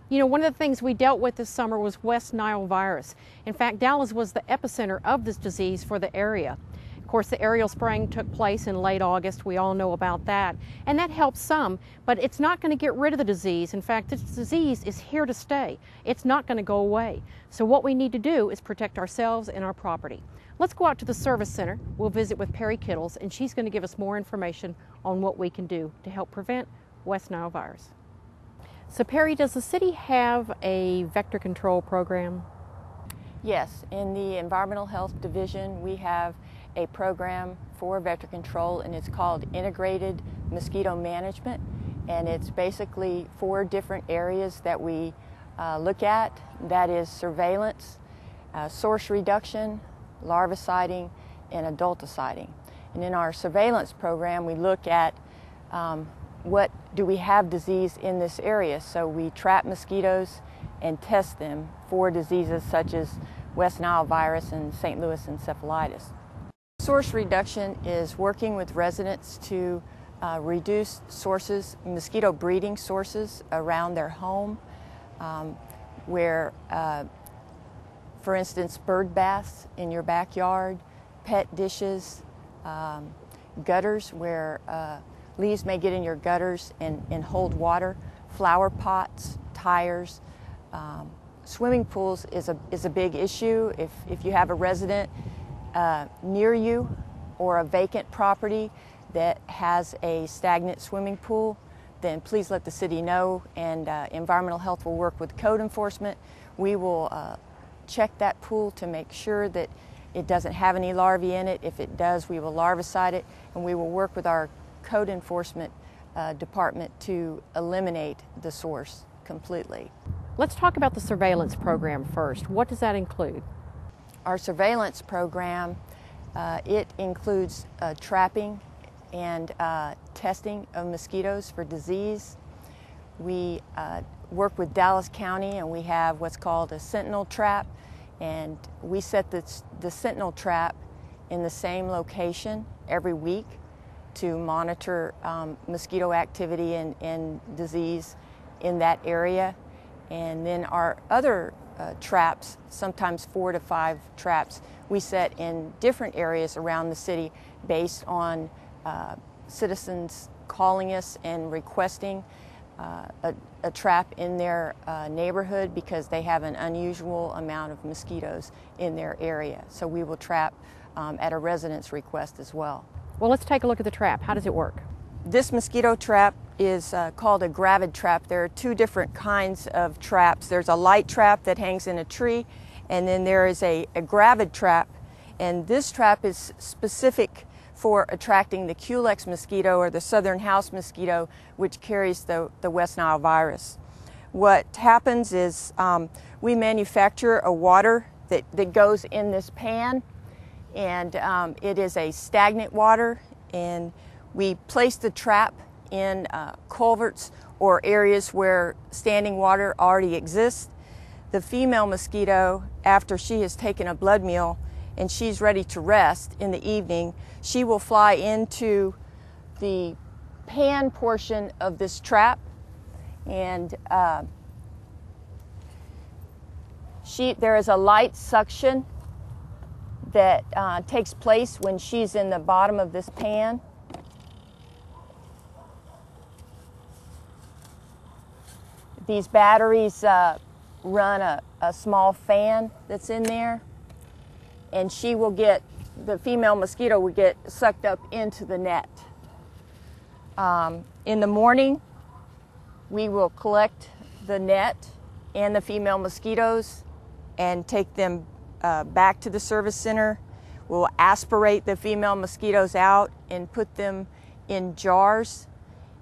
You know, one of the things we dealt with this summer was West Nile virus. In fact, Dallas was the epicenter of this disease for the area. Of course, the aerial spraying took place in late August. We all know about that. And that helps some, but it's not going to get rid of the disease. In fact, this disease is here to stay. It's not going to go away. So what we need to do is protect ourselves and our property. Let's go out to the service center. We'll visit with Perry Kittles, and she's going to give us more information on what we can do to help prevent West Nile virus. So Perry, does the city have a vector control program? Yes, in the Environmental Health Division we have a program for vector control, and it's called Integrated Mosquito Management, and it's basically 4 different areas that we look at. That is surveillance, source reduction, larviciding, and adulticiding. And in our surveillance program we look at what do we have disease in this area. So we trap mosquitoes and test them for diseases such as West Nile virus and St. Louis encephalitis. Source reduction is working with residents to reduce sources, mosquito breeding sources around their home, where, for instance, bird baths in your backyard, pet dishes, gutters where leaves may get in your gutters and hold water, flower pots, tires. Swimming pools is a big issue. If you have a resident near you or a vacant property that has a stagnant swimming pool, then please let the city know, and Environmental Health will work with code enforcement. We will check that pool to make sure that it doesn't have any larvae in it. If it does, we will larvicide it, and we will work with our code enforcement department to eliminate the source completely. Let's talk about the surveillance program first. What does that include? Our surveillance program, it includes trapping and testing of mosquitoes for disease. We work with Dallas County, and we have what's called a sentinel trap, and we set the sentinel trap in the same location every week to monitor mosquito activity and disease in that area. And then our other traps, sometimes 4 to 5 traps, we set in different areas around the city based on citizens calling us and requesting a trap in their neighborhood because they have an unusual amount of mosquitoes in their area. So we will trap at a resident's request as well. Well, let's take a look at the trap. How does it work? This mosquito trap is called a gravid trap. There are 2 different kinds of traps. There's a light trap that hangs in a tree, and then there is a gravid trap, and this trap is specific for attracting the Culex mosquito, or the southern house mosquito, which carries the West Nile virus. What happens is we manufacture a water that goes in this pan, and it is a stagnant water, and we place the trap in culverts or areas where standing water already exists. The female mosquito, after she has taken a blood meal and she's ready to rest in the evening, she will fly into the pan portion of this trap, and there is a light suction that takes place when she's in the bottom of this pan. These batteries run a small fan that's in there, and the female mosquito will get sucked up into the net. In the morning, we will collect the net and the female mosquitoes and take them back to the service center. We'll aspirate the female mosquitoes out and put them in jars,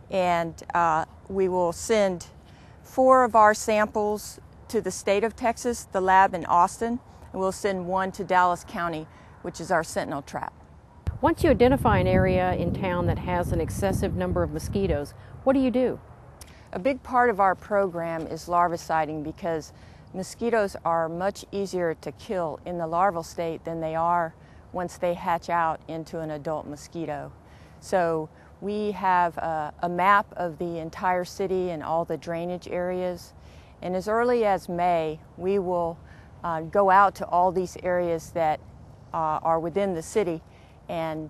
and we will send 4 of our samples to the state of Texas, the lab in Austin, and we'll send 1 to Dallas County, which is our sentinel trap. Once you identify an area in town that has an excessive number of mosquitoes, what do you do? A big part of our program is larviciding, because mosquitoes are much easier to kill in the larval state than they are once they hatch out into an adult mosquito. So we have a map of the entire city and all the drainage areas. And as early as May, we will go out to all these areas that are within the city and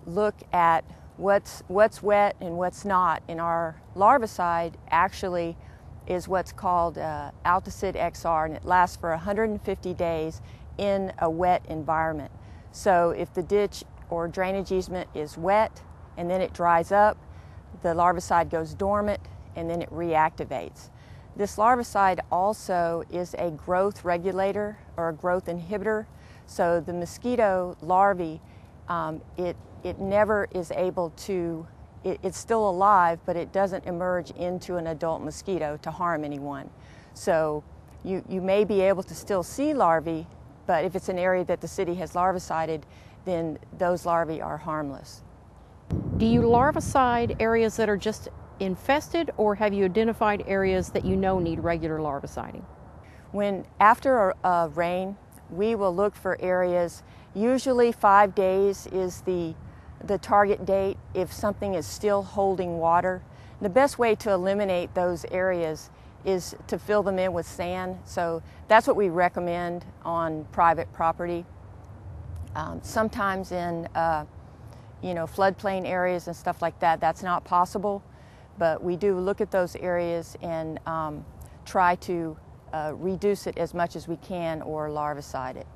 look at what's wet and what's not. And our larvicide actually is what's called Alticid XR, and it lasts for 150 days in a wet environment. So if the ditch or drainage easement is wet and then it dries up, the larvicide goes dormant and then it reactivates. This larvicide also is a growth regulator or a growth inhibitor. So the mosquito larvae, it never is able to, it's still alive, but it doesn't emerge into an adult mosquito to harm anyone. So you may be able to still see larvae, but if it's an area that the city has larvicided, then those larvae are harmless. Do you larvicide areas that are just infested, or have you identified areas that you know need regular larviciding? After a rain, we will look for areas, usually 5 days is the target date if something is still holding water. The best way to eliminate those areas is to fill them in with sand. So that's what we recommend on private property. Sometimes in floodplain areas and stuff like that, that's not possible. But we do look at those areas and try to reduce it as much as we can or larvicide it.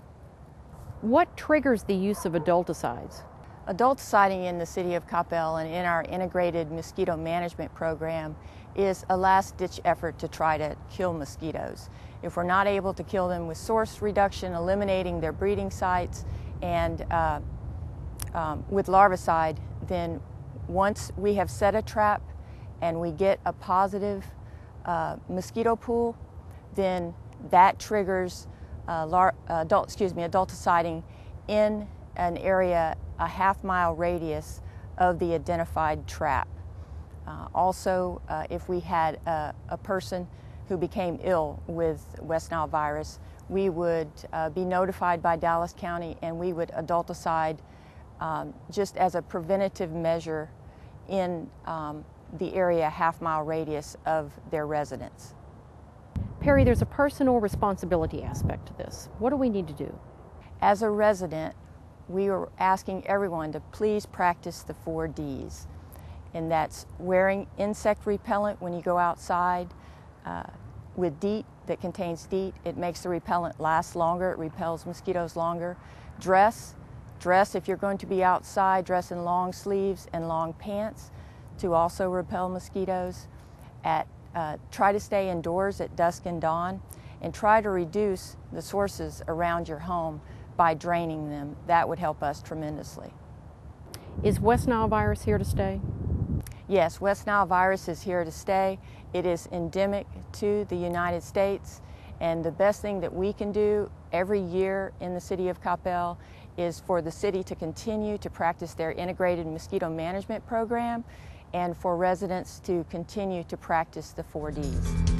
What triggers the use of adulticides? Adulticiding in the city of Coppell and in our integrated mosquito management program is a last-ditch effort to try to kill mosquitoes. If we're not able to kill them with source reduction, eliminating their breeding sites, and with larvicide, then once we have set a trap and we get a positive mosquito pool, then that triggers adulticiding in an area a half-mile radius of the identified trap. Also, if we had a person who became ill with West Nile virus, we would be notified by Dallas County and we would adulticide just as a preventative measure in the area half-mile radius of their residence. Perry, there's a personal responsibility aspect to this. What do we need to do? As a resident, we are asking everyone to please practice the 4 Ds. And that's wearing insect repellent when you go outside with DEET that contains DEET. It makes the repellent last longer. It repels mosquitoes longer. Dress if you're going to be outside, dress in long sleeves and long pants to also repel mosquitoes. Try to stay indoors at dusk and dawn, and try to reduce the sources around your home by draining them. That would help us tremendously. Is West Nile virus here to stay? Yes, West Nile virus is here to stay. It is endemic to the United States, and the best thing that we can do every year in the city of Coppell is for the city to continue to practice their integrated mosquito management program and for residents to continue to practice the 4 Ds.